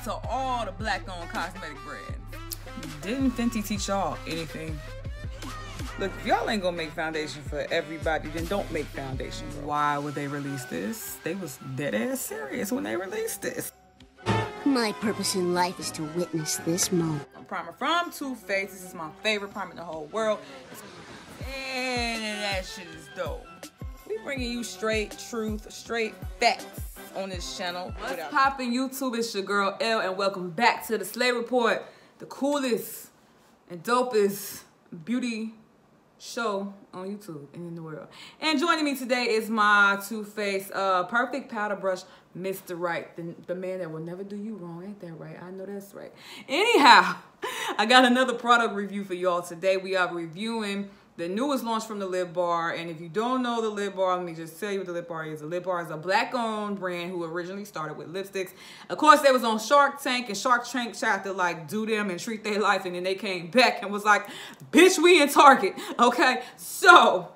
out to all the black-owned cosmetic brands. Didn't Fenty teach y'all anything? Look, if y'all ain't gonna make foundation for everybody, then don't make foundation. Why would they release this? They was dead ass serious when they released this. My purpose in life is to witness this moment. A primer from Too Faced. This is my favorite primer in the whole world. And that shit is dope. We bringing you straight truth, straight facts on this channel. What's poppin' YouTube? It's your girl L, and welcome back to the Slay Report, the coolest and dopest beauty show on YouTube and in the world. And joining me today is my Too Faced perfect powder brush, Mr. Right, the man that will never do you wrong. Ain't that right? I know that's right. Anyhow, I got another product review for y'all today. We are reviewing the newest launch from the Lip Bar. And if you don't know the Lip Bar, let me just tell you what the Lip Bar is. The Lip Bar is a black-owned brand who originally started with lipsticks. Of course, they was on Shark Tank, and Shark Tank tried to like do them and treat their life, and then they came back and was like, bitch, we in Target, okay? So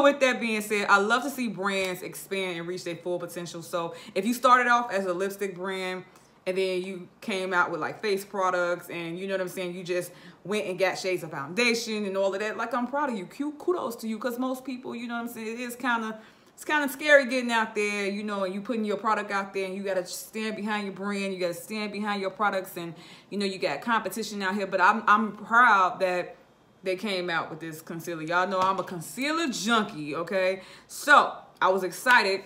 with that being said, I love to see brands expand and reach their full potential. So if you started off as a lipstick brand, and then you came out with like face products, and you know what I'm saying, you just went and got shades of foundation and all of that, like, I'm proud of you. Kudos to you, because most people, you know what I'm saying, it's kind of scary getting out there, you know, and you putting your product out there, and you got to stand behind your brand, you got to stand behind your products, and you know, you got competition out here. But I'm proud that they came out with this concealer. Y'all know I'm a concealer junkie, okay? So I was excited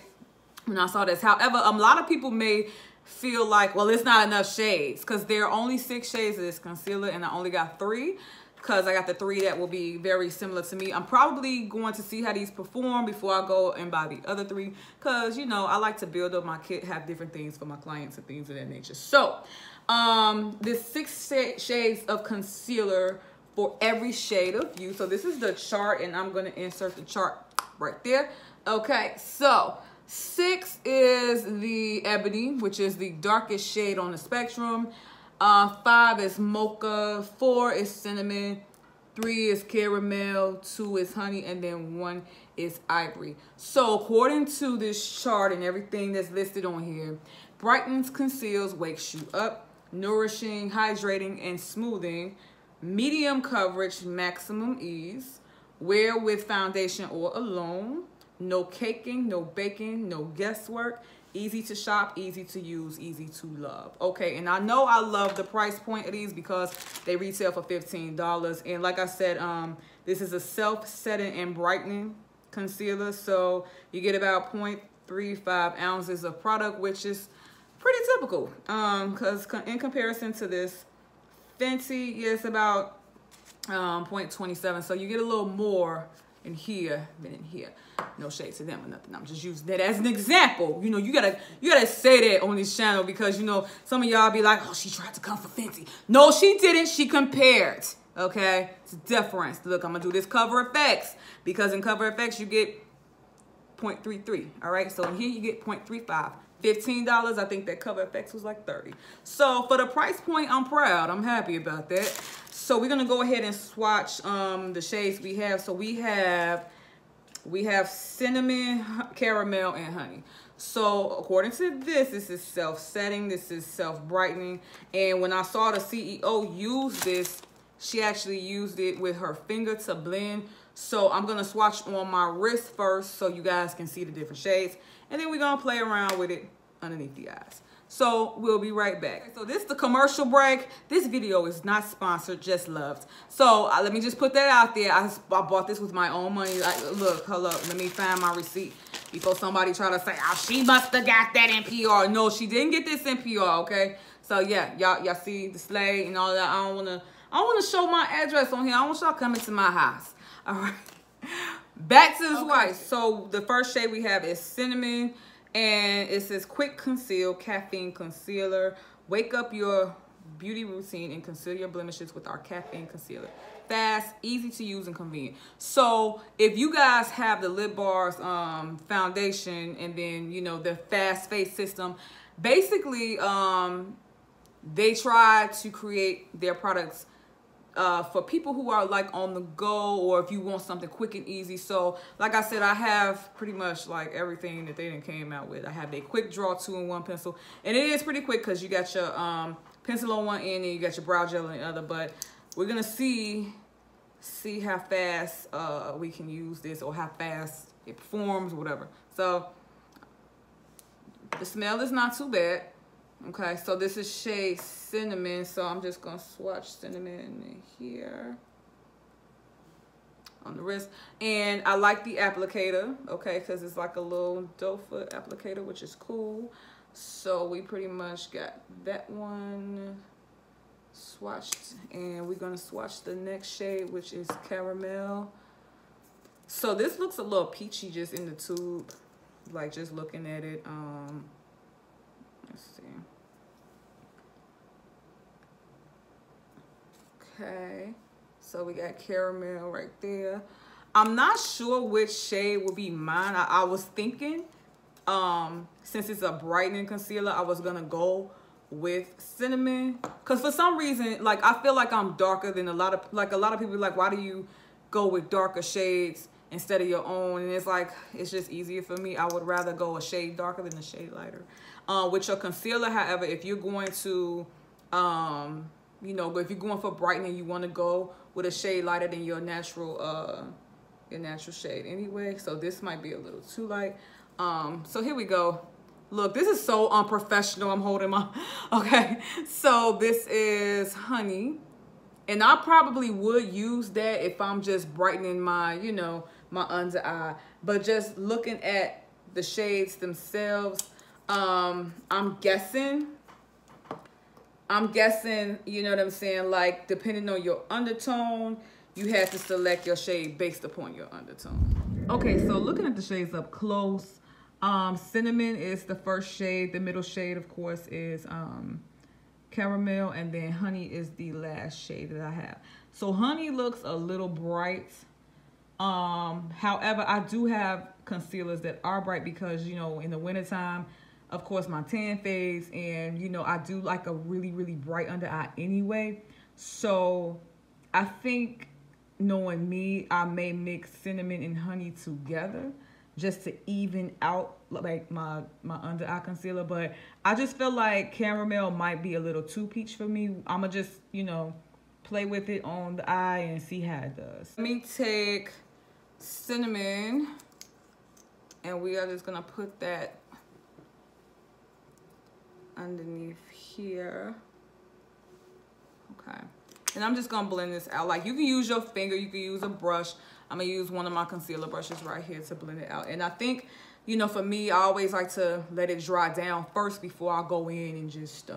when I saw this. However, a lot of people may feel like, well, it's not enough shades, because there are only 6 shades of this concealer, and I only got 3, because I got the 3 that will be very similar to me. I'm probably going to see how these perform before I go and buy the other 3, because, you know, I like to build up my kit, have different things for my clients and things of that nature. So this 6 shades of concealer for every shade of you. So this is the chart, and I'm going to insert the chart right there. Okay, so 6 is the ebony, which is the darkest shade on the spectrum. 5 is mocha. 4 is cinnamon. 3 is caramel. 2 is honey, and then 1 is ivory. So according to this chart and everything that's listed on here, brightens, conceals, wakes you up, nourishing, hydrating, and smoothing, medium coverage, maximum ease, wear with foundation or alone, no caking, no baking, no guesswork, easy to shop, easy to use, easy to love. Okay, and I know I love the price point of these because they retail for $15. And like I said, this is a self-setting and brightening concealer. So you get about 0.35 ounces of product, which is pretty typical. Because in comparison to this Fenty, yeah, it's about 0.27. So you get a little more in here than in here. No shade to them or nothing. I'm just using that as an example. You know, you gotta say that on this channel, because you know some of y'all be like, oh, she tried to come for Fenty. No, she didn't. She compared. Okay, it's a difference. Look, I'm gonna do this Cover FX, because in Cover FX you get 0.33. All right, so in here you get 0.35. $15. I think that Cover FX was like 30. So for the price point, I'm proud. I'm happy about that. So we're gonna go ahead and swatch the shades we have. So we have cinnamon, caramel, and honey. So according to this is self-setting, this is self-brightening. And when I saw the CEO use this, she actually used it with her finger to blend. So I'm gonna swatch on my wrist first so you guys can see the different shades. And then we're gonna play around with it underneath the eyes. So we'll be right back. So this is the commercial break. This video is not sponsored, just loved. So let me just put that out there. I bought this with my own money. Look, hello, let me find my receipt before somebody try to say, oh, she must have got that in PR. No, she didn't get this in PR, okay? So yeah, y'all see the Slay and all that. I don't wanna show my address on here. I don't want y'all coming to my house. All right. Back to this white. So the first shade we have is cinnamon, and it says quick conceal, caffeine concealer. Wake up your beauty routine and conceal your blemishes with our caffeine concealer. Fast, easy to use, and convenient. So if you guys have the Lip Bar's foundation, and then you know the fast face system, basically they try to create their products for people who are like on the go, or if you want something quick and easy. So like I said, I have pretty much like everything that they done came out with. I have a quick draw 2-in-1 pencil, and it is pretty quick because you got your pencil on one end and you got your brow gel on the other. But we're gonna see how fast we can use this, or how fast it performs, whatever. So the smell is not too bad. Okay, so this is shade Cinnamon, so I'm just gonna swatch Cinnamon here on the wrist. And I like the applicator, okay, because it's like a little doe foot applicator, which is cool. So we pretty much got that one swatched, and we're gonna swatch the next shade, which is Caramel. So this looks a little peachy just in the tube, like just looking at it. Let's see. Okay, so we got Caramel right there. I'm not sure which shade will be mine. I was thinking, since it's a brightening concealer, I was gonna go with Cinnamon, because for some reason, like, I feel like I'm darker than a lot of people like, why do you go with darker shades instead of your own? And it's like, it's just easier for me. I would rather go a shade darker than a shade lighter. With your concealer, however, if you're going to you know, but if you're going for brightening, you want to go with a shade lighter than your natural shade anyway. So this might be a little too light. So here we go. Look, this is so unprofessional. I'm holding my, okay. So this is Honey. And I probably would use that if I'm just brightening my, you know, my under eye. But just looking at the shades themselves, I'm guessing, you know what I'm saying? Like, depending on your undertone, you have to select your shade based upon your undertone. Okay, so looking at the shades up close, Cinnamon is the first shade. The middle shade, of course, is Caramel, and then Honey is the last shade that I have. So Honey looks a little bright. However, I do have concealers that are bright because, you know, in the wintertime, of course, my tan fades, and, you know, I do like a really, really bright under eye anyway. So I think, knowing me, I may mix Cinnamon and Honey together just to even out like my under eye concealer. But I just feel like Caramel might be a little too peach for me. I'ma just, you know, play with it on the eye and see how it does. Let me take Cinnamon, and we are just gonna put that underneath here. Okay, and I'm just gonna blend this out. Like, you can use your finger, you can use a brush. I'm gonna use one of my concealer brushes right here to blend it out. And I think, you know, for me, I always like to let it dry down first before I go in and just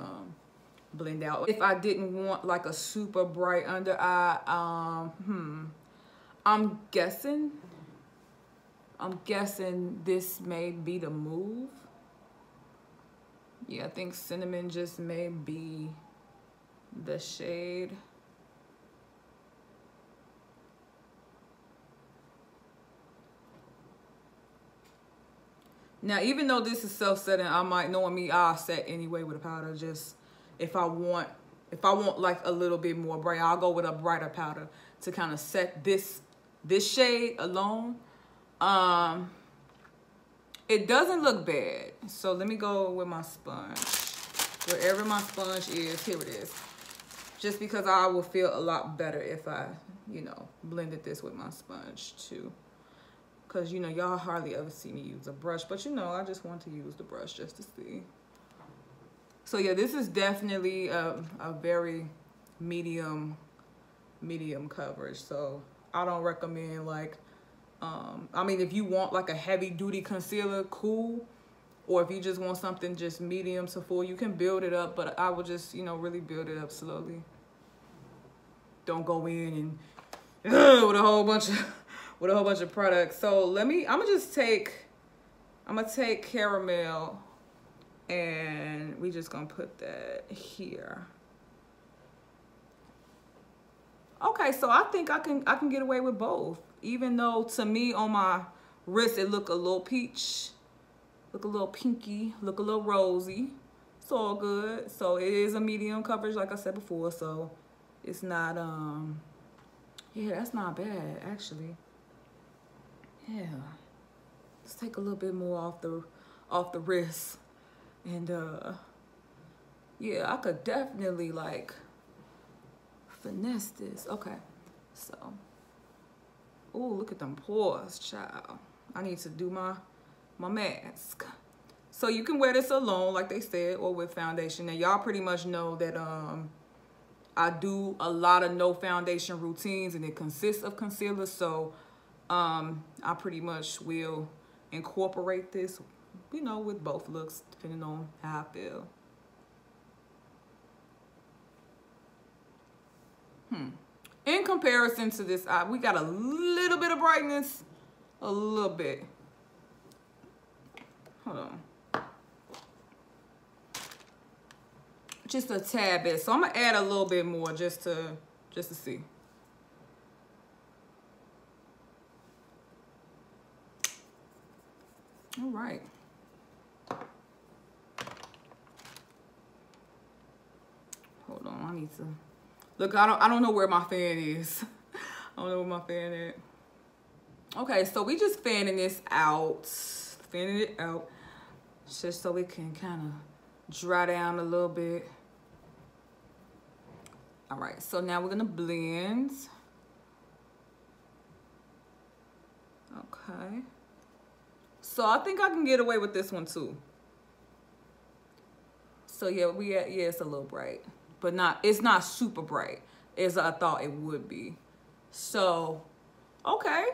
blend out. If I didn't want like a super bright under eye, I'm guessing this may be the move. Yeah, I think Cinnamon just may be the shade. Now, even though this is self-setting, I might, knowing me, I'll set anyway with a powder. Just if I want like a little bit more bright, I'll go with a brighter powder to kind of set this shade alone. It doesn't look bad. So let me go with my sponge. Wherever my sponge is, here it is. Just because I will feel a lot better if I, you know, blended this with my sponge too. Because, you know, y'all hardly ever see me use a brush. But, you know, I just want to use the brush just to see. So, yeah, this is definitely a very medium coverage. So, I don't recommend, like, I mean, if you want, like, a heavy-duty concealer, cool. Or if you just want something just medium to full, you can build it up. But I would just, you know, really build it up slowly. Don't go in and with a whole bunch of products. So I'm gonna take Caramel, and we just gonna put that here. Okay, so I think I can get away with both. Even though to me on my wrist it look a little peach, look a little pinky, look a little rosy. It's all good. So it is a medium coverage, like I said before. So It's not, yeah, that's not bad, actually. Yeah. Let's take a little bit more off the wrist. And, yeah, I could definitely, like, finesse this. Okay. So, oh, look at them pores, child. I need to do my mask. So you can wear this alone, like they said, or with foundation. And y'all pretty much know that I do a lot of no foundation routines, and it consists of concealer. So I pretty much will incorporate this, you know, with both looks, depending on how I feel. In comparison to this eye, we got a little bit of brightness, a little bit. Hold on. Just a tad bit. So I'm gonna add a little bit more just to see. All right. Hold on, I need to look. I don't know where my fan is. I don't know where my fan is. Okay, so we just fanning this out. Fanning it out just so it can kind of dry down a little bit. All right, so now we're gonna blend. Okay. So I think I can get away with this one too. So yeah, yeah, it's a little bright, but it's not super bright as I thought it would be. So, okay.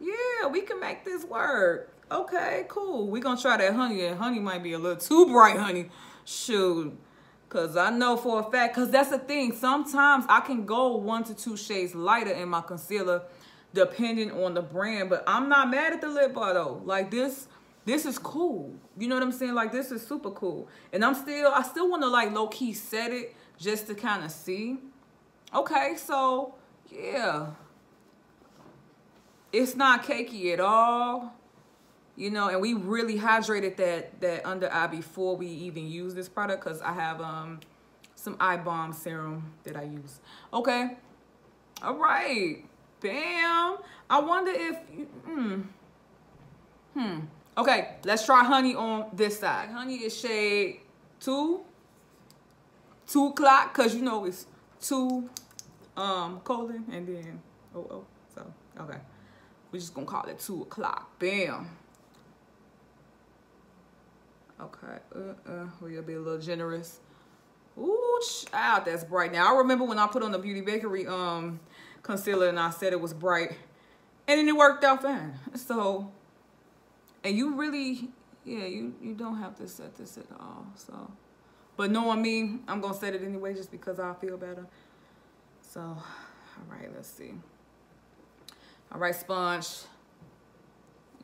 Yeah, we can make this work. Okay, cool. We're gonna try that honey. That honey might be a little too bright, honey. Shoot. Cause I know for a fact, cause that's the thing. Sometimes I can go 1 to 2 shades lighter in my concealer, depending on the brand. But I'm not mad at the lip bar though. Like this is cool. You know what I'm saying? Like this is super cool. And I still want to like low key set it just to kind of see. Okay, so yeah. It's not cakey at all. You know, and we really hydrated that under eye before we even use this product, because I have some eye balm serum that I use. Okay. All right. Bam. I wonder if okay, let's try honey on this side. Honey is shade 2 o'clock, because you know it's 2 colon and then so okay. We're just gonna call it 2 o'clock. Bam. Okay, we'll be a little generous. Ooh, child, that's bright. Now, I remember when I put on the Beauty Bakery concealer and I said it was bright, and then it worked out fine. So, and you really, yeah, you don't have to set this at all. So, but knowing me, I'm gonna set it anyway just because I feel better. So, all right, let's see. All right, sponge.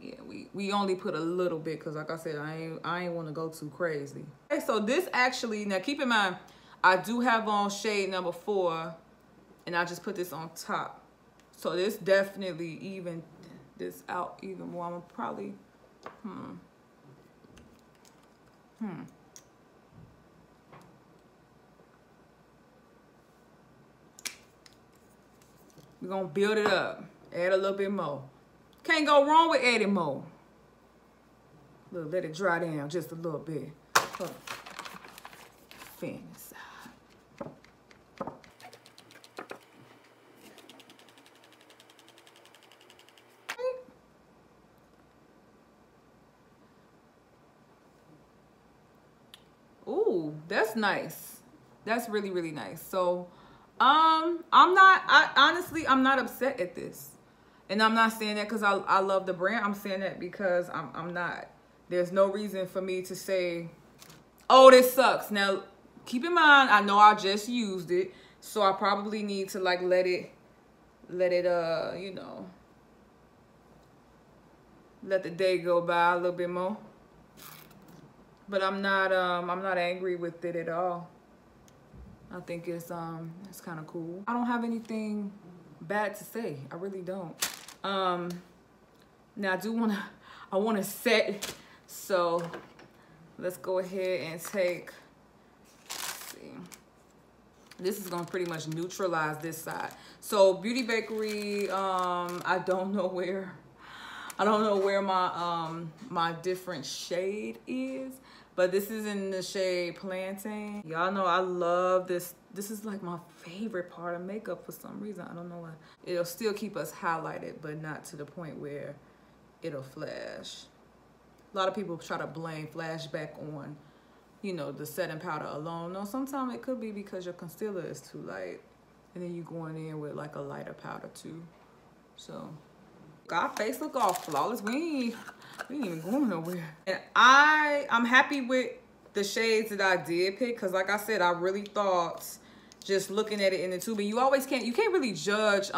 Yeah, we only put a little bit because, like I said, I ain't want to go too crazy. Okay, so this actually, now keep in mind, I do have on shade number 4, and I just put this on top. So this definitely even this out even more. I'm gonna probably, We're gonna build it up, add a little bit more. Can't go wrong with adding more. Look, let it dry down just a little bit. Hold on. Fan this side. Ooh, that's nice. That's really, really nice. So, honestly, I'm not upset at this. And I'm not saying that because I love the brand. I'm saying that because I'm not. There's no reason for me to say, oh, this sucks. Now, keep in mind, I know I just used it. So I probably need to like let it, you know, let the day go by a little bit more. But I'm not angry with it at all. I think it's kind of cool. I don't have anything bad to say. I really don't. Now I wanna set, so let's go ahead and take, let's see. This is gonna pretty much neutralize this side. So Beauty Bakery, I don't know where my my different shade is, but this is in the shade Plantain. Y'all know I love this. This is like my favorite part of makeup for some reason. I don't know why. It'll still keep us highlighted, but not to the point where it'll flash. A lot of people try to blame flashback on, you know, the setting powder alone. No, sometimes it could be because your concealer is too light, and then you going in with like a lighter powder too. So our face look all flawless. We ain't even going nowhere. And I'm happy with the shades that I did pick, because like I said, I really thought, just looking at it in the tube, and you can't really judge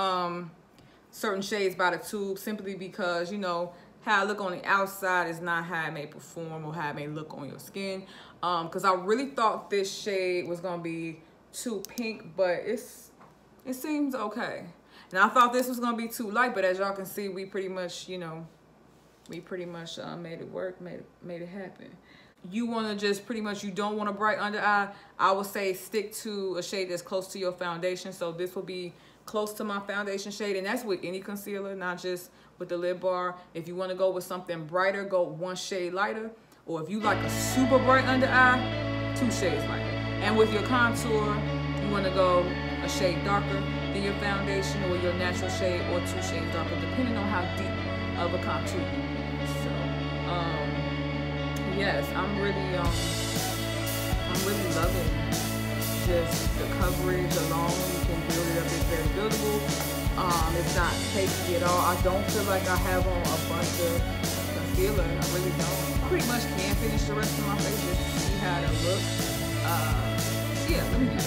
certain shades by the tube, simply because, you know, how it look on the outside is not how it may perform or how it may look on your skin. Because I really thought this shade was gonna be too pink, but it seems okay. And I thought this was gonna be too light, but as y'all can see, we pretty much, you know, made it work, made it happen. You wanna just pretty much, you don't want a bright under eye, I would say stick to a shade that's close to your foundation. So this will be close to my foundation shade, and that's with any concealer, not just with the lid bar. If you wanna go with something brighter, go one shade lighter. Or if you like a super bright under eye, 2 shades lighter. And with your contour, you wanna go a shade darker than your foundation or your natural shade, or 2 shades darker, depending on how deep of a contour. So, yes, I'm really loving just the coverage alone. You can build it up, it's very buildable. It's not cakey at all. I don't feel like I have on a bunch of concealer. I really don't. Pretty much can finish the rest of my face just to see how it looks. Yeah, let me do that.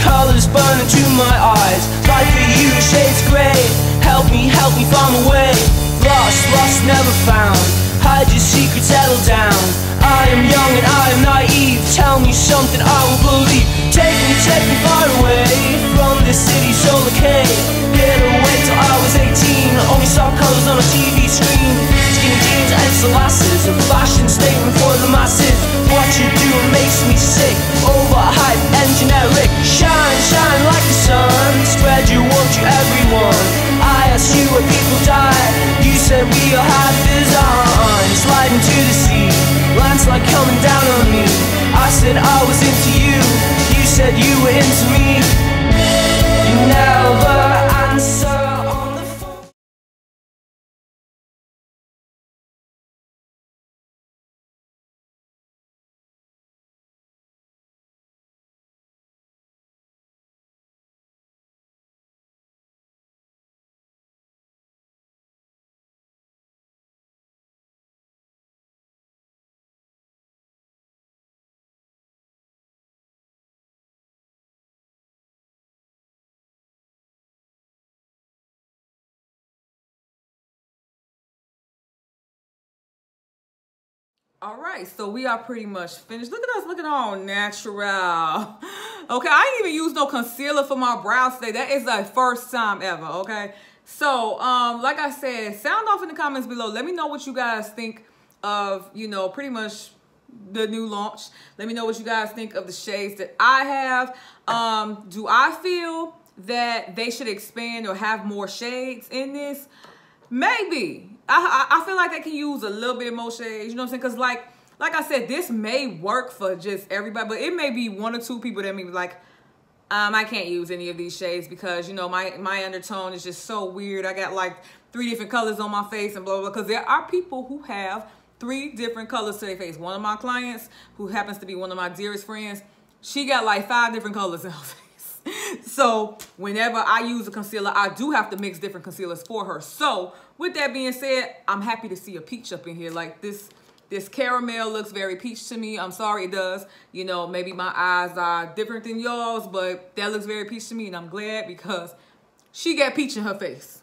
Colors burning to my eyes. Life for you, shades grey. Help me find a way. Lost, never found. Hide your secrets, settle down. I am young and I am naive. Tell me something I will believe. Take me far away from this city so decay. Get away till I was 18. Only saw colors on a TV screen. Skinny jeans and sunglasses, a fashion statement for the masses. What you do makes me sick. Overhyped and generic. Shine like the sun. Spread your warmth to everyone. I asked you where people die. You said we all had design. Slide into the sea. Landslide coming down on me. I said I was into you. You said you were into me. You never answer on the phone. All right, so we are pretty much finished. Look at us looking all natural. Okay, I didn't even use no concealer for my brows today. That is the first time ever, okay? So, like I said, sound off in the comments below. Let me know what you guys think of, you know, pretty much the new launch. Let me know what you guys think of the shades that I have. Do I feel that they should expand or have more shades in this? Maybe. I feel like they can use a little bit more shades, you know what I'm saying? Because like I said, this may work for just everybody, but it may be 1 or 2 people that may be like, I can't use any of these shades because, you know, my undertone is just so weird. I got like 3 different colors on my face and blah, blah, blah. Because there are people who have 3 different colors to their face. One of my clients, who happens to be one of my dearest friends, she got like 5 different colors in her face. So whenever I use a concealer, I do have to mix different concealers for her. So with that being said, I'm happy to see a peach up in here. Like this caramel looks very peach to me. I'm sorry, it does. You know, maybe my eyes are different than y'all's, but that looks very peach to me, and I'm glad because she got peach in her face.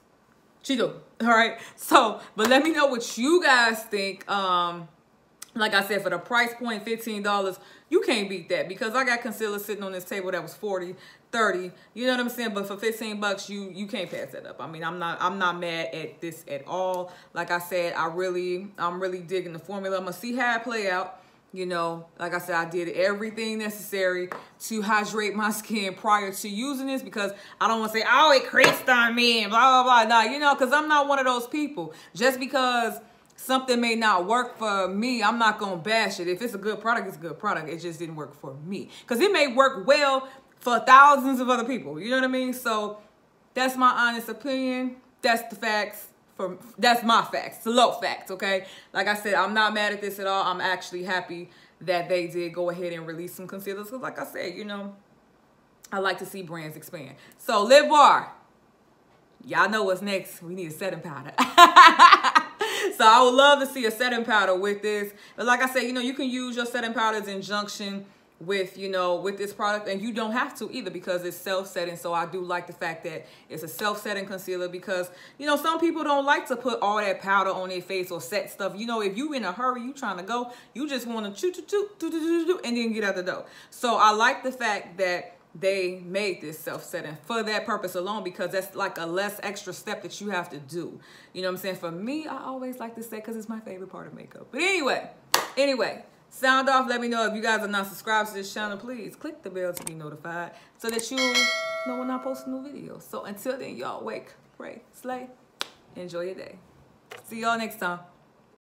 She do. All right. So, but let me know what you guys think. Like I said, for the price point, $15, you can't beat that because I got concealer sitting on this table that was $40, $30, $30. You know what I'm saying? But for 15 bucks, you can't pass that up. I mean, I'm not mad at this at all. Like I said, I'm really digging the formula. I'm gonna see how it play out. You know, like I said, I did everything necessary to hydrate my skin prior to using this, because I don't want to say, oh, it creased on me and blah, blah, blah. Nah, you know, because I'm not one of those people. Just because something may not work for me, I'm not going to bash it. If it's a good product, it's a good product. It just didn't work for me. Because it may work well for thousands of other people. You know what I mean? So that's my honest opinion. That's the facts. That's my facts, the low facts, okay? Like I said, I'm not mad at this at all. I'm actually happy that they did go ahead and release some concealers, because like I said, you know, I like to see brands expand. So Lip Bar, y'all know what's next. We need a setting powder. So I would love to see a setting powder with this. But like I said, you know, you can use your setting powders in junction with, you know, with this product, and you don't have to either, because it's self-setting. So I do like the fact that it's a self-setting concealer, because, you know, some people don't like to put all that powder on their face or set stuff. You know, if you in a hurry, you trying to go, you just want to and then get out the door. So I like the fact that they made this self-setting for that purpose alone, because that's like a less extra step that you have to do. You know what I'm saying? For me, I always like to say, because it's my favorite part of makeup. But anyway, sound off. Let me know if you guys are not subscribed to this channel. Please click the bell to be notified, so that you'll know when I post a new video. So until then, y'all, wake, pray, slay, enjoy your day. See y'all next time.